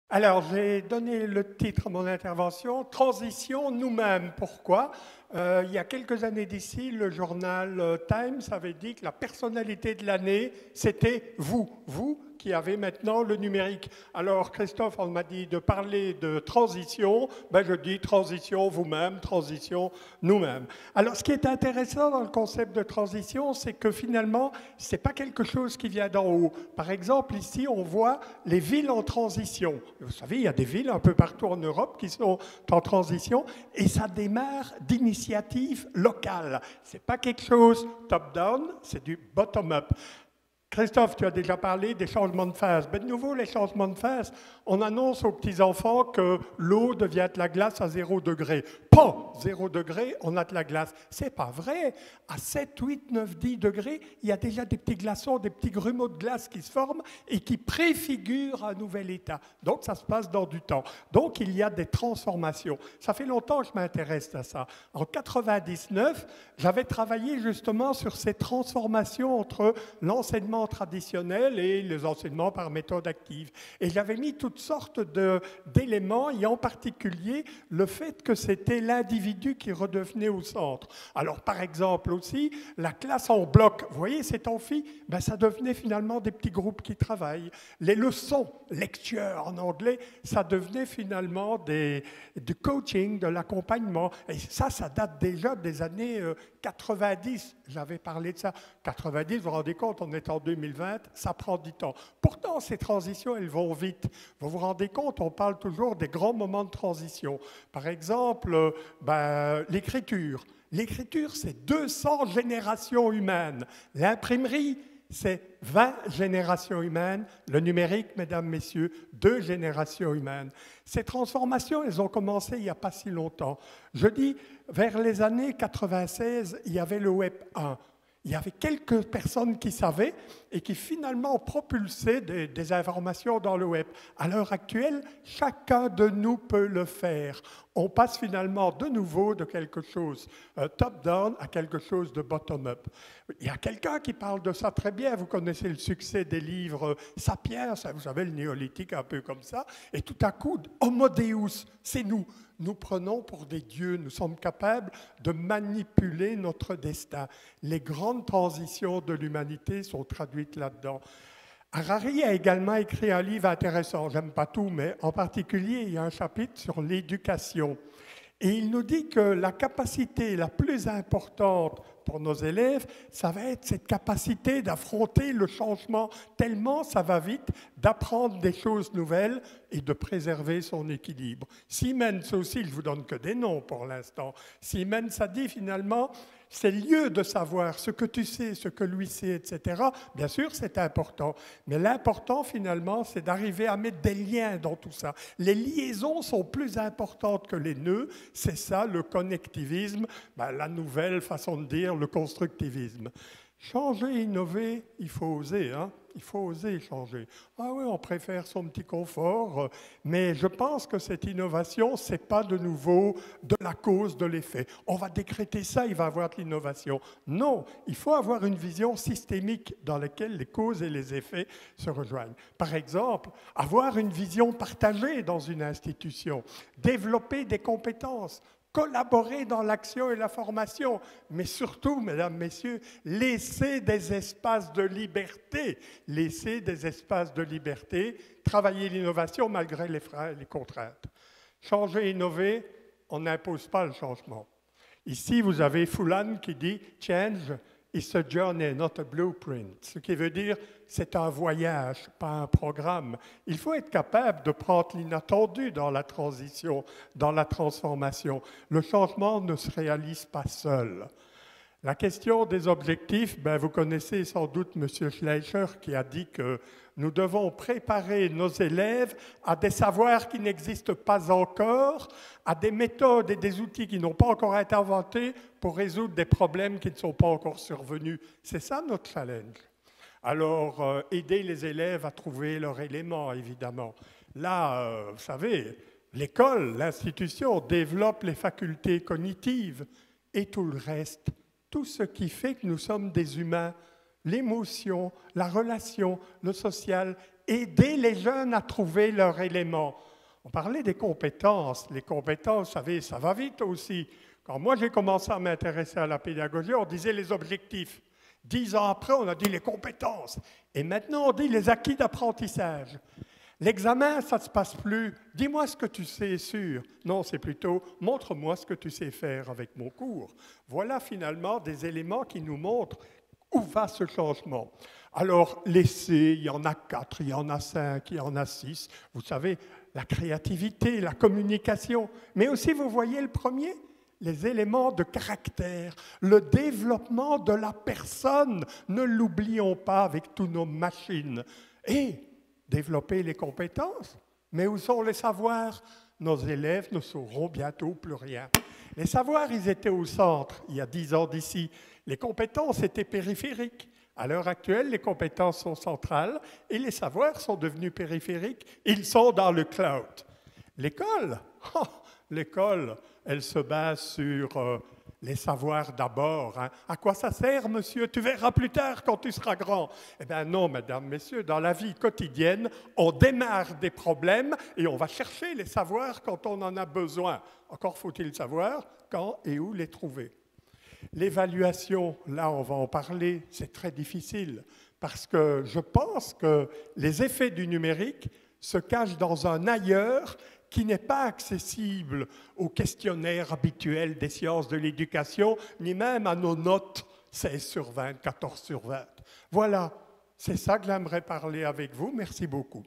Alors, j'ai donné le titre à mon intervention, Transition nous-mêmes. Pourquoi? Il y a quelques années d'ici, le journal Times avait dit que la personnalité de l'année, c'était vous qui avez maintenant le numérique. Alors, Christophe, on m'a dit de parler de transition, ben je dis transition vous-même, transition nous-mêmes. Alors, ce qui est intéressant dans le concept de transition, c'est que finalement, ce n'est pas quelque chose qui vient d'en haut. Par exemple, ici, on voit les villes en transition. Vous savez, il y a des villes un peu partout en Europe qui sont en transition et ça démarre d'initiatives locales. Ce n'est pas quelque chose top-down, c'est du bottom-up. Christophe, tu as déjà parlé des changements de phase. Ben, de nouveau, les changements de phase, on annonce aux petits-enfants que l'eau devient de la glace à 0 degré. Pan, 0 degré, on a de la glace. C'est pas vrai. À 7, 8, 9, 10 degrés, il y a déjà des petits glaçons, des petits grumeaux de glace qui se forment et qui préfigurent un nouvel état. Donc, ça se passe dans du temps. Donc, il y a des transformations. Ça fait longtemps que je m'intéresse à ça. En 99, j'avais travaillé justement sur ces transformations entre l'enseignement traditionnel et les enseignements par méthode active. Et j'avais mis toutes sortes d'éléments, et en particulier le fait que c'était l'individu qui redevenait au centre. Alors, par exemple aussi, la classe en bloc, vous voyez, cet amphi, ben, ça devenait finalement des petits groupes qui travaillent. Les leçons, lecture en anglais, ça devenait finalement du coaching, de l'accompagnement. Et ça date déjà des années 90. J'avais parlé de ça. 90, vous vous rendez compte, on est en 2020, ça prend du temps. Pourtant, ces transitions, elles vont vite. Vous vous rendez compte, on parle toujours des grands moments de transition. Par exemple, l'écriture. L'écriture, c'est 200 générations humaines. L'imprimerie, c'est 20 générations humaines. Le numérique, mesdames, messieurs, 2 générations humaines. Ces transformations, elles ont commencé il n'y a pas si longtemps. Je dis, vers les années 96, il y avait le Web 1. Il y avait quelques personnes qui savaient et qui finalement propulsaient des informations dans le web. À l'heure actuelle, chacun de nous peut le faire. On passe finalement de nouveau de quelque chose top-down à quelque chose de bottom-up. Il y a quelqu'un qui parle de ça très bien. Vous connaissez le succès des livres Sapiens, vous savez, le néolithique un peu comme ça. Et tout à coup, Homo Deus, c'est nous. Nous prenons pour des dieux, nous sommes capables de manipuler notre destin. Les grandes transitions de l'humanité sont traduites là-dedans. Harari a également écrit un livre intéressant, j'aime pas tout, mais en particulier, il y a un chapitre sur l'éducation. Et il nous dit que la capacité la plus importante pour nos élèves, ça va être cette capacité d'affronter le changement tellement ça va vite, d'apprendre des choses nouvelles et de préserver son équilibre. Siemens aussi, je ne vous donne que des noms pour l'instant. Siemens a dit finalement, c'est lieu de savoir ce que tu sais, ce que lui sait, etc. Bien sûr, c'est important. Mais l'important, finalement, c'est d'arriver à mettre des liens dans tout ça. Les liaisons sont plus importantes que les nœuds. C'est ça, le connectivisme, la nouvelle façon de dire, le constructivisme. Changer, innover, il faut oser, hein? Il faut oser changer. Ah oui, on préfère son petit confort, mais je pense que cette innovation, ce n'est pas de nouveau de la cause de l'effet. On va décréter ça, il va y avoir de l'innovation. Non, il faut avoir une vision systémique dans laquelle les causes et les effets se rejoignent. Par exemple, avoir une vision partagée dans une institution, développer des compétences, collaborer dans l'action et la formation, mais surtout, mesdames, messieurs, laisser des espaces de liberté, travailler l'innovation malgré les freins et les contraintes. Changer et innover, on n'impose pas le changement. Ici, vous avez Fulan qui dit « Change is a journey, not a blueprint », ce qui veut dire c'est un voyage, pas un programme. Il faut être capable de prendre l'inattendu dans la transition, dans la transformation. Le changement ne se réalise pas seul. La question des objectifs, vous connaissez sans doute M. Schleicher qui a dit que nous devons préparer nos élèves à des savoirs qui n'existent pas encore, à des méthodes et des outils qui n'ont pas encore été inventés pour résoudre des problèmes qui ne sont pas encore survenus. C'est ça notre challenge. Alors, aider les élèves à trouver leur élément, évidemment. Là, vous savez, l'école, l'institution développe les facultés cognitives et tout le reste, tout ce qui fait que nous sommes des humains. l'émotion, la relation, le social, aider les jeunes à trouver leur élément. On parlait des compétences. Les compétences, vous savez, ça va vite aussi. Quand moi j'ai commencé à m'intéresser à la pédagogie, on disait les objectifs. 10 ans après, on a dit les compétences. Et maintenant, on dit les acquis d'apprentissage. L'examen, ça ne se passe plus. Dis-moi ce que tu sais sûr. Non, c'est plutôt montre-moi ce que tu sais faire avec mon cours. Voilà finalement des éléments qui nous montrent où va ce changement. Alors, l'essai, il y en a 4, il y en a 5, il y en a 6. Vous savez, la créativité, la communication. Mais aussi, vous voyez le premier, les éléments de caractère, le développement de la personne. Ne l'oublions pas avec toutes nos machines. Et développer les compétences. Mais où sont les savoirs? Nos élèves ne sauront bientôt plus rien. Les savoirs, ils étaient au centre, il y a 10 ans d'ici. Les compétences étaient périphériques. À l'heure actuelle, les compétences sont centrales et les savoirs sont devenus périphériques. Ils sont dans le cloud. L'école, l'école, elle se base sur les savoirs d'abord. Hein. À quoi ça sert, monsieur? Tu verras plus tard quand tu seras grand. Eh bien non, mesdames, messieurs, dans la vie quotidienne, on démarre des problèmes et on va chercher les savoirs quand on en a besoin. Encore faut-il savoir quand et où les trouver. L'évaluation, là on va en parler, c'est très difficile parce que je pense que les effets du numérique se cachent dans un ailleurs qui n'est pas accessible aux questionnaires habituels des sciences de l'éducation, ni même à nos notes 16 sur 20, 14 sur 20. Voilà, c'est ça que j'aimerais parler avec vous. Merci beaucoup.